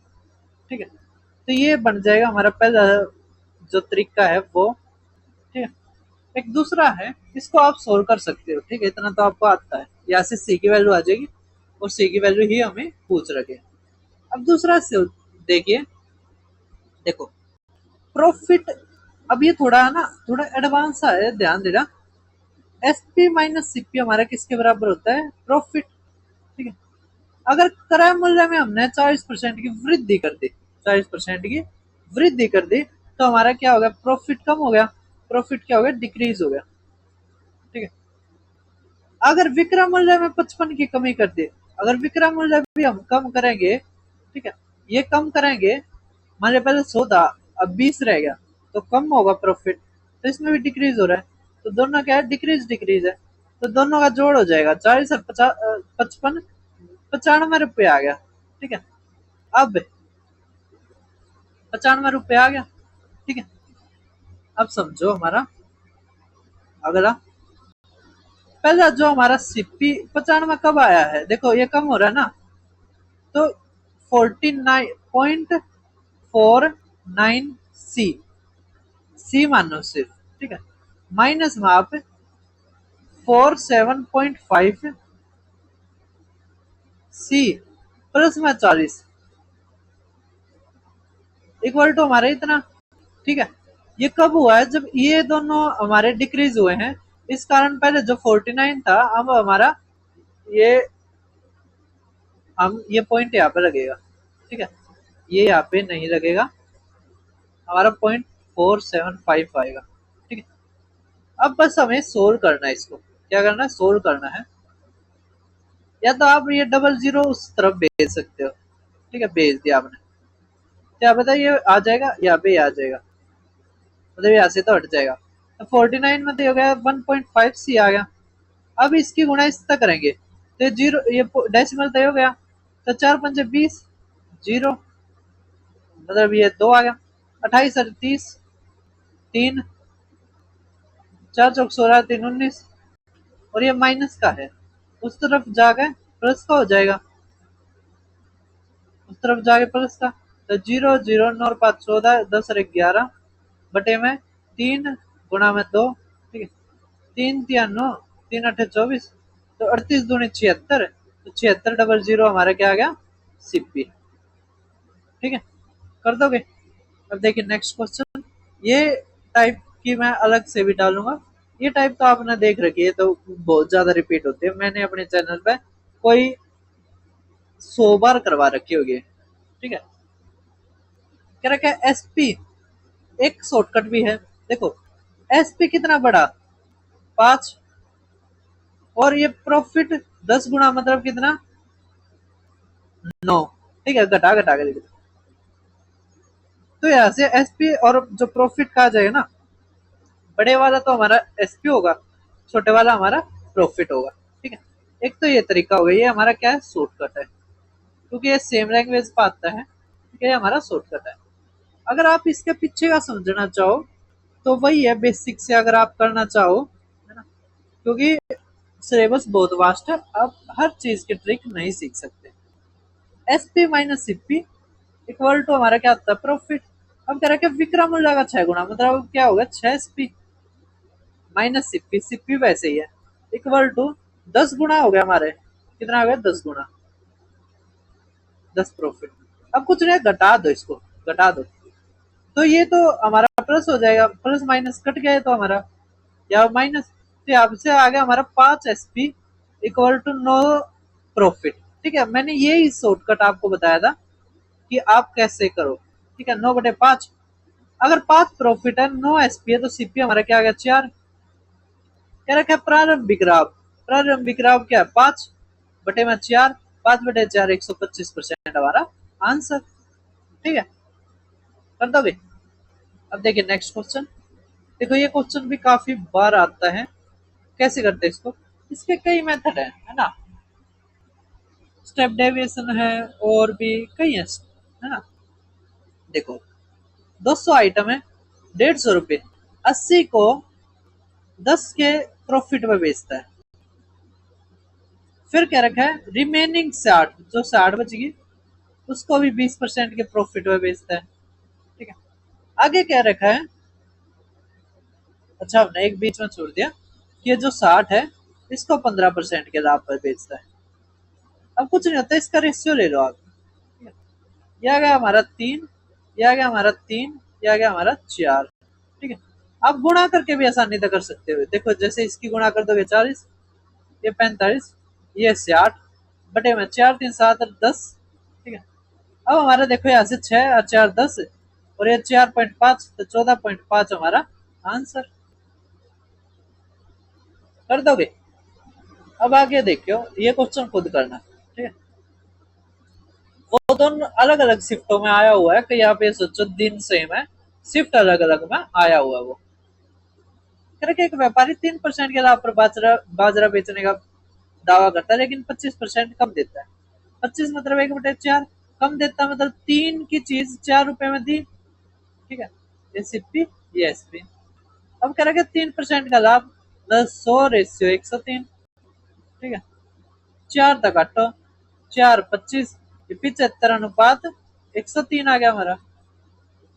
ठीक है। तो ये बन जाएगा हमारा पहला जो तरीका है वो, ठीक है। एक दूसरा है, इसको आप सोल्व कर सकते हो, ठीक है, इतना तो आपको आता है, यहाँ से सी की वैल्यू आ जाएगी और सी की वैल्यू ही हमें पूछ रखे। अब दूसरा से देखिए, देखो प्रॉफिट, अब ये थोड़ा है ना, थोड़ा एडवांस है, ध्यान देना। एसपी माइनस सीपी हमारा किसके बराबर होता है, प्रॉफिट, ठीक है। अगर क्रय मूल्य में हमने 40% की वृद्धि कर दी, 40% की वृद्धि कर दी, तो हमारा क्या हो गया, प्रॉफिट कम हो गया, प्रॉफिट क्या हो गया, डिक्रीज हो गया, ठीक है। अगर विक्रय मूल्य में 55 की कमी कर दी, अगर विक्रय मूल्य भी हम कम करेंगे, ठीक है, ये कम करेंगे, मान लिया पहले 100 था, अब 20 रह गया, तो कम होगा प्रॉफिट, तो इसमें भी डिक्रीज हो रहा है, तो दोनों क्या है, डिक्रीज डिक्रीज है, तो दोनों का जोड़ हो जाएगा, 40 और 55, 95 रुपये आ गया, ठीक है। अब 95 रुपये आ गया, ठीक है। अब समझो हमारा अगला, पहला जो हमारा सीपी 95 कब आया है, देखो ये कम हो रहा है ना, तो 49.49 सी, सी मानो सिर्फ, ठीक है, माइनस में आप 47.5 सी प्लस में 40 इक्वल टू हमारे इतना, ठीक है। ये कब हुआ है, जब ये दोनों हमारे डिक्रीज हुए हैं, इस कारण पहले जो 49 था, अब हमारा ये, हम ये पॉइंट यहाँ पे लगेगा, ठीक है, ये यहाँ पे नहीं लगेगा, हमारा 0.475 आएगा, ठीक है। अब बस हमें सोल्व करना है, इसको क्या करना है, सोल्व करना है, या तो आप ये डबल जीरो उस तरफ भेज सकते हो, ठीक है, भेज दिया आपने, क्या पता ये आ जाएगा, यहाँ पे आ जाएगा, मतलब यहाँ से तो हट जाएगा, तो 49 में तो हो गया 1.5 सी आ गया। अब इसकी गुणा इस तक करेंगे, तो जीरो, ये डेसिमल तय हो गया, तो 4 पंजे 20, जीरो, मतलब ये 2 आ गया, 28 और 30, 3, 4 चौक 16, 3 19, और ये माइनस का है, उस तरफ जाके प्लस का हो जाएगा, उस तरफ जाके प्लस का, तो 0 0 9 और 5 14, 10 और 11 बटे में 3 गुणा में 2, ठीक है, 3 3 9, 3 8 24, तो 38 दूनी 76, तो 76 डबल जीरो हमारा क्या आ गया, सीपी, ठीक है, कर दोगे। अब देखिए नेक्स्ट क्वेश्चन, ये टाइप की मैं अलग से भी डालूंगा, ये टाइप तो आपने देख रखी है, तो बहुत ज्यादा रिपीट होती है, मैंने अपने चैनल पे कोई 100 बार करवा रखी होगी, ठीक है। कह रखा है एसपी, एक शॉर्टकट भी है, देखो एसपी कितना बड़ा, 5, और ये प्रॉफिट 10 गुना, मतलब कितना, 9, ठीक है, घटा घटा के लिखो, तो यहाँ से एसपी और जो प्रॉफिट कहा जाएगा ना, बड़े वाला तो हमारा एसपी होगा, छोटे वाला हमारा प्रॉफिट होगा, ठीक है। एक तो ये तरीका हो गया, ये हमारा क्या है, शॉर्टकट है, क्योंकि ये सेम लैंग्वेज पे आता है, ठीक है, ये हमारा शॉर्टकट है। अगर आप इसके पीछे का समझना चाहो तो वही है, बेसिक से अगर आप करना चाहो, है ना, क्योंकि सिलेबस बहुत वास्ट है, आप हर चीज की ट्रिक नहीं सीख सकते। S P minus CP equal to हमारा क्या होता है, प्रॉफिट। अब कह रहे हैं विक्रम मूल्य का 6 गुना, मतलब क्या होगा, 6 एसपी माइनस सीपी, सीपी वैसे ही है, इक्वल टू 10 गुना हो गया हमारे, कितना हो गया, 10 गुना, 10 प्रॉफिट। अब कुछ नहीं, घटा दो, इसको घटा दो, तो ये तो हमारा प्लस हो जाएगा, प्लस माइनस कट गया है तो हमारा, या माइनस, तो यहाँ से आ गया हमारा 5 एसपी इक्वल टू 9 प्रॉफिट, ठीक है। मैंने यही शॉर्टकट आपको बताया था कि आप कैसे करो, ठीक है, 9/5। अगर 5 प्रॉफिट है, 9 एसपी है, तो सीपी हमारा क्या आ गया 4। कह रखा है प्रारंभिक लाभ क्या है 5 बटे में 4, 5 बटे 4 125% हमारा आंसर। ठीक है, कर दोगे। अब देखिए नेक्स्ट क्वेश्चन। देखो ये क्वेश्चन भी काफी बार आता है। कैसे करते हैं इसको, इसके कई मेथड है ना। स्टेप डेविएशन है और भी कई है ना। देखो 200 आइटम है, 150 रुपये, 80 को 10 के प्रॉफिट में बेचता है। फिर क्या रखा है रिमेनिंग 60, जो 60 बचेगी उसको भी 20% के प्रॉफिट में बेचता है। ठीक है, आगे क्या रखा है, अच्छा हमने एक बीच में छोड़ दिया कि ये जो 60 है इसको 15% के लाभ पर बेचता है। अब कुछ नहीं होता, इसका रेशियो ले लो आप। ये आ गया हमारा 3, ये आ गया हमारा 3, ये आ गया हमारा 4। ठीक है, आप गुणा करके भी आसानी से कर सकते हो। देखो जैसे इसकी गुणा कर दोगे 40, ये 45, ये 60 बटे में 4 3 7 और 10। ठीक है, अब हमारा देखो यहाँ से 6 और 4 10 और ये 4.5, तो 14.5 हमारा आंसर। कर दोगे। अब आगे देखियो, ये क्वेश्चन खुद करना। ठीक है, वो दोनों अलग अलग शिफ्टों में आया हुआ है कि यहाँ पे सोचो दिन सेम है, शिफ्ट अलग अलग में आया हुआ है। वो करके एक व्यापारी 3% के लाभ पर बाजरा बाजरा बेचने का दावा करता है, लेकिन 25% कम देता है। 25 मतलब 1/4 कम देता है, मतलब 3 की चीज 4 रुपए में दी। ठीक है, ये सीपी ये एसपी। अब कह रहा है 3% का लाभ 100:103। ठीक है, 4 तक काटो, 4 25, 75:103 आ गया हमारा।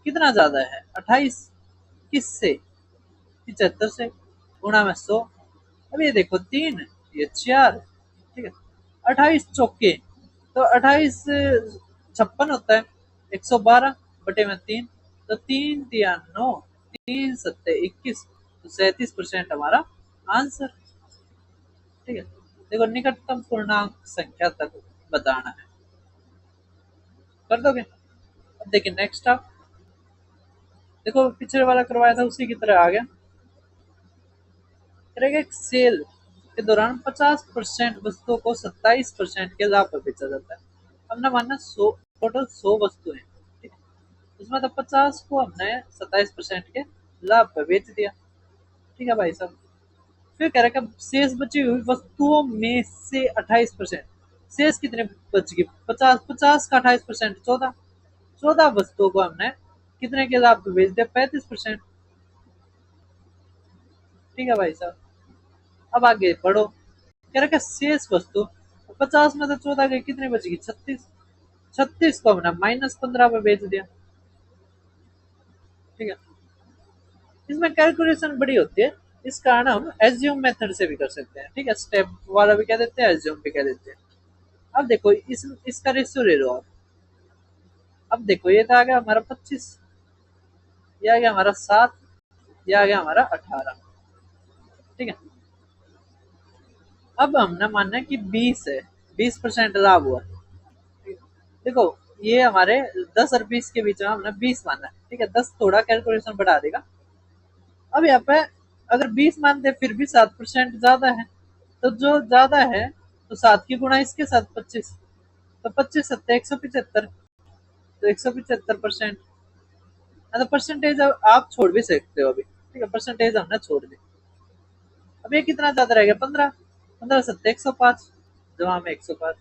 कितना ज्यादा है 28, किससे 75 से, गुणा में 100। अब ये देखो 3, ये 4। ठीक है, 28 चौके, तो 28 56 होता है, 112 बटे में 3, तो 3 तिया 9, 3 सत्ते 21, तो 37% हमारा आंसर। ठीक है, देखो निकटतम पूर्णांक संख्या तक बताना है। कर दोगे। अब देखिए नेक्स्ट आप देखो, पिछले वाला करवाया था उसी की तरह आ गया। करेगा एक सेल के दौरान 50% वस्तुओं को 27% के लाभ पर बेचा जाता है। हमने माना 100, टोटल 100 वस्तुएं, ठीक है, उसमें तो 50 को हमने 27% के लाभ पर बेच दिया। ठीक है भाई साहब, फिर कह रहा है शेष बची हुई वस्तुओं में से 28%, शेष कितने बच गए 50, 50 का 28% 14, 14 वस्तुओं को हमने कितने के लाभ पे बेच दिया 35%। ठीक है भाई साहब, अब आगे बढ़ो। कह रखा शेष वस्तु 50 में से 14 गई, कितनी बचेगी 36, 36 को हमने -15 पे बेच दिया। ठीक है, इसमें कैलकुलेशन बड़ी होती है, इस कारण हम एज्यूम मेथड से भी कर सकते हैं। ठीक है, स्टेप वाला भी कह देते हैं, एज्यूम भी कह देते हैं। अब देखो इसका रेशियो ले लो आप। अब देखो ये तो आ गया हमारा 25, ये आ गया हमारा 7, ये आ गया हमारा 18। ठीक है, अब हमने मानना है कि 20 है, 20% लाभ हुआ। देखो ये हमारे 10 और 20 के बीच में हमने 20 माना है। ठीक है, 10 थोड़ा कैलकुलेशन बढ़ा देगा। अब यहाँ पे अगर 20 मानते फिर भी 7% ज्यादा है, तो जो ज्यादा है तो 7 की गुणा इसके साथ 25, तो 25 सत्ते 175, तो 175%। तो परसेंटेज आप छोड़ भी सकते हो अभी। ठीक है, परसेंटेज हमने छोड़ दी। अब ये कितना ज्यादा रह गया 15, 15 सत्ते 105, जमा में 105।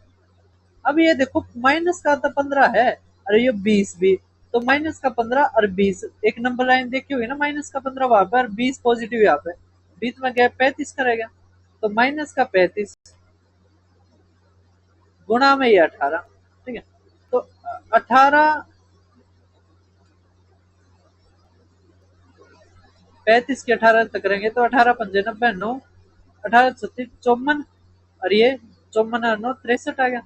अब ये देखो माइनस का तो 15 है, अरे ये 20 भी, तो माइनस का 15 और 20 एक नंबर लाइन देखी हुई ना, माइनस का 15 वहां पर 20 पॉजिटिव यहाँ पे, बीच में गया 35 करेगा, तो माइनस का 35 गुणा में ये 18। ठीक है, तो 18, 35 के 18 तक करेंगे तो 18 पंजे 90 9, 18 36 54, और ये 54 और 9 63 आ गया,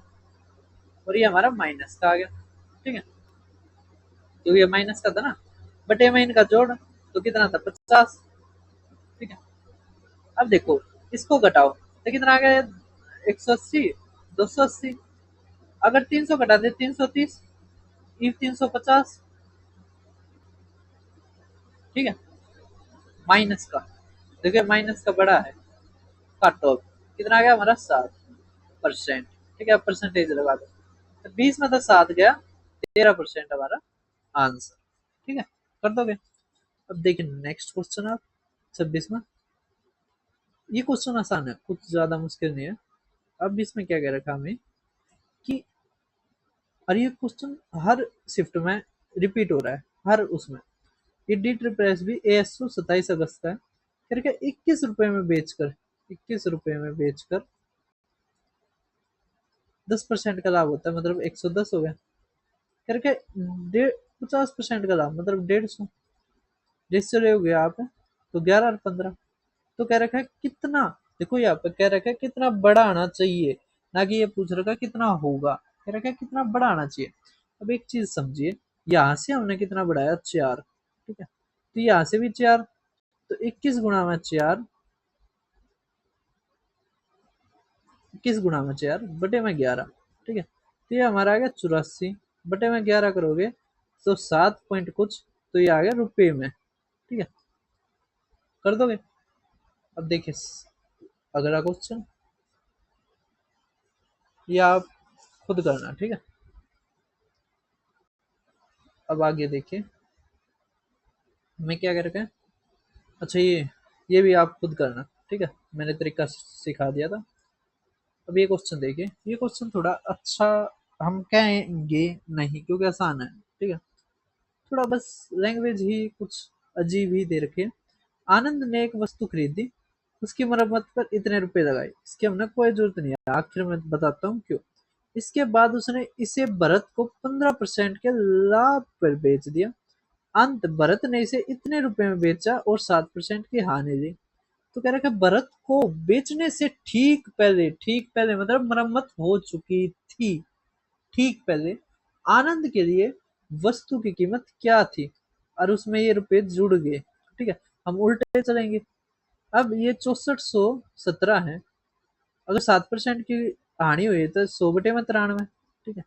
और ये हमारा माइनस का आ गया। ठीक है, क्योंकि ये माइनस का था ना, बटे में इनका जोड़, तो कितना था 50। ठीक है, अब देखो इसको घटाओ तो कितना आ गया 180, 280, अगर 300 घटा दे 330, 350, ठीक है, माइनस का, देखिए माइनस का बड़ा है, कट ऑफ कितना आ गया हमारा 7%। ठीक है, परसेंटेज लगा दो, तो 20 में तो 7 गया, 13% हमारा आंसर। ठीक है, कर दोगे। अब देखिए नेक्स्ट क्वेश्चन आप 26 में, ये क्वेश्चन आसान है, कुछ ज्यादा मुश्किल नहीं है। अब इसमें क्या कह रखा हमें कि, और ये क्वेश्चन हर शिफ्ट में रिपीट हो रहा है, हर उसमें, ये डी ट्रिपल एस भी ASU 27 अगस्त का है, करके 21 रुपए में बेचकर, 21 रुपए में बेचकर 10% का लाभ होता है, मतलब 110 हो गया, करके 50% का लाभ मतलब 150, जिससे रहे हो गया आप, तो 11 और 15। तो कह रखा है कितना, देखो यहाँ पे कह रखा है कितना बड़ा आना चाहिए, ना कि ये पूछ रखा है कितना होगा, कह रखा है कितना बड़ा आना चाहिए। अब एक चीज समझिए, यहाँ से हमने कितना बढ़ाया 4, ठीक है, तो यहाँ से भी 4, तो 21 गुणा में 4, 21 गुणा में 4 बटे में 11, ठीक है, तो ये हमारा आ गया 84, बटे में 11 करोगे तो 7 पॉइंट कुछ, तो ये आ गया रुपए में। ठीक है, कर दोगे। अब देखिए अगला क्वेश्चन, ये आप खुद करना, ठीक है। अब आगे देखिए मैं क्या कर रखा है, अच्छा ये भी आप खुद करना, ठीक है, मैंने तरीका सिखा दिया था। अब ये क्वेश्चन देखिए, ये क्वेश्चन थोड़ा अच्छा, हम कहेंगे नहीं क्योंकि आसान है, ठीक है, थोड़ा बस लैंग्वेज ही कुछ अजीब ही दे रखी है। आनंद ने एक वस्तु खरीदी, उसकी मरम्मत पर इतने रुपए लगाए, इसकी हमने कोई जरूरत नहीं है, आखिर में बताता हूँ क्यों। इसके बाद उसने इसे भरत को 15% के लाभ पर बेच दिया। अंत भरत ने इसे इतने रुपए में बेचा और 7% की हानि दी। तो कह रहा है कि भरत को बेचने से ठीक पहले मतलब मरम्मत हो चुकी थी, ठीक पहले आनंद के लिए वस्तु की कीमत क्या थी, और उसमें ये रुपए जुड़ गए। ठीक है, हम उल्टे चलेंगे। अब ये 6417 है, अगर 7% की हानि हुई तो 100/93। ठीक है,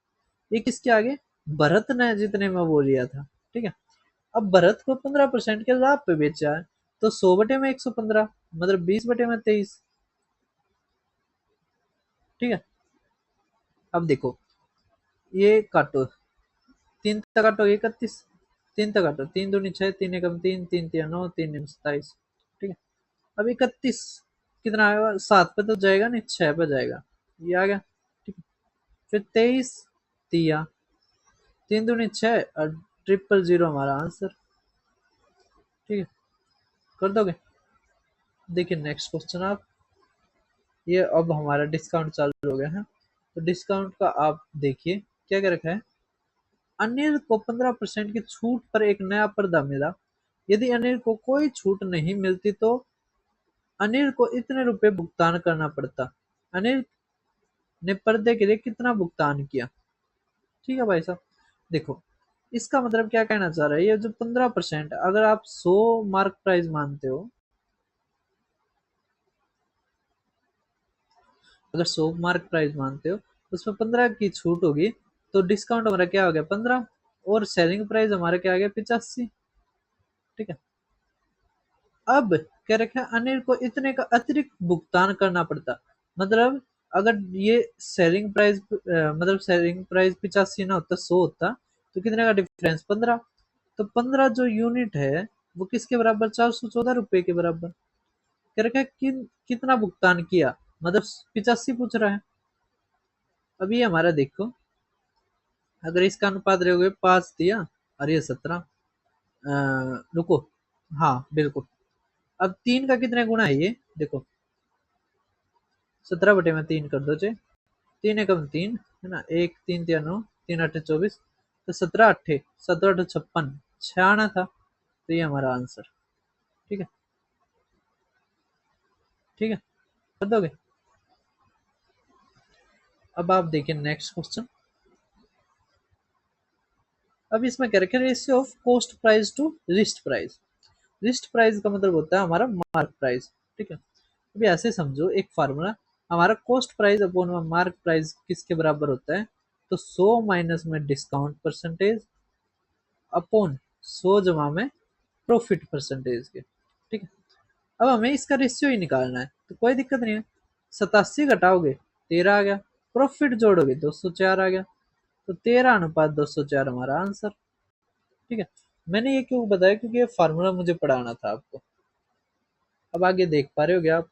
ये किसके आगे, भरत ने जितने में वो लिया था। ठीक है, अब भरत को 15% के लाभ पे बेचा है, तो 100/115 मतलब 20/23। ठीक है, अब देखो ये काटो, तीन तक काटो 31, तीन तक काटो, 3 दूनी 6, 3 एकम 3, 3 तिया 9, 3 दूनी 27। ठीक है, अब 31 कितना आएगा, 7 पे तो जाएगा नहीं, 6 पे जाएगा, ये आ गया। ठीक है, फिर 23 तिया, 3 दूनी 6 और 000 हमारा आंसर। ठीक है, कर दोगे। देखिए नेक्स्ट क्वेश्चन आप, ये अब हमारा डिस्काउंट चालू हो गया है, तो डिस्काउंट का आप देखिए क्या क्या रखा है। अनिल को 15% की छूट पर एक नया पर्दा मिला, यदि अनिल को कोई छूट नहीं मिलती तो अनिल को इतने रुपए भुगतान करना पड़ता। अनिल ने पर्दे के लिए कितना भुगतान किया। ठीक है भाई साहब, देखो इसका मतलब क्या कहना चाह रहा है, ये जो 15%, अगर आप 100 मार्क प्राइस मानते हो, अगर 100 मार्क प्राइस मानते हो, उसमें 15 की छूट होगी, तो डिस्काउंट हमारा क्या हो गया 15, और सेलिंग प्राइस हमारा क्या आ गया 85। ठीक है, अब कह रखा है अनिल को इतने का अतिरिक्त भुगतान करना पड़ता, मतलब अगर ये सेलिंग प्राइस मतलब सेलिंग प्राइस 85 ना होता, 100 होता, तो कितने का डिफरेंस 15, तो 15 जो यूनिट है वो किसके बराबर, 414 रुपए के बराबर। कह रखा है कितना भुगतान किया, मतलब 85 पूछ रहा है। अभी हमारा देखो, अगर इसका अनुपात रहोगे 5 दिया और ये 17, रुको, हाँ बिल्कुल। अब 3 का कितने गुना है ये देखो, 17/3 कर दो, 3 एकम 3 है ना, 1 3 तिया 9, 3 8 24, तो 17 8 17 8 56, 6 आना था, तो ये हमारा आंसर। ठीक है, ठीक है, कर दोगे। अब आप देखिए नेक्स्ट क्वेश्चन, अब इसमें क्या रखे, ratio of cost price to list price. List price का मतलब होता है हमारा मार्क प्राइस। ठीक है, अभी ऐसे समझो एक फार्मूला, हमारा cost price upon mark price किसके बराबर होता है, तो 100 माइनस में डिस्काउंट परसेंटेज अपॉन 100 जमा में प्रॉफिट परसेंटेज के, ठीक है। अब हमें इसका रेशियो ही निकालना है, तो कोई दिक्कत नहीं है। 87 घटाओगे 13 आ गया, प्रॉफिट जोड़ोगे 204 आ गया, तो 13:204 हमारा आंसर, ठीक है। मैंने ये क्यों बताया, क्योंकि ये फार्मूला मुझे पढ़ाना था आपको। अब आगे देख पा रहे होगे आप,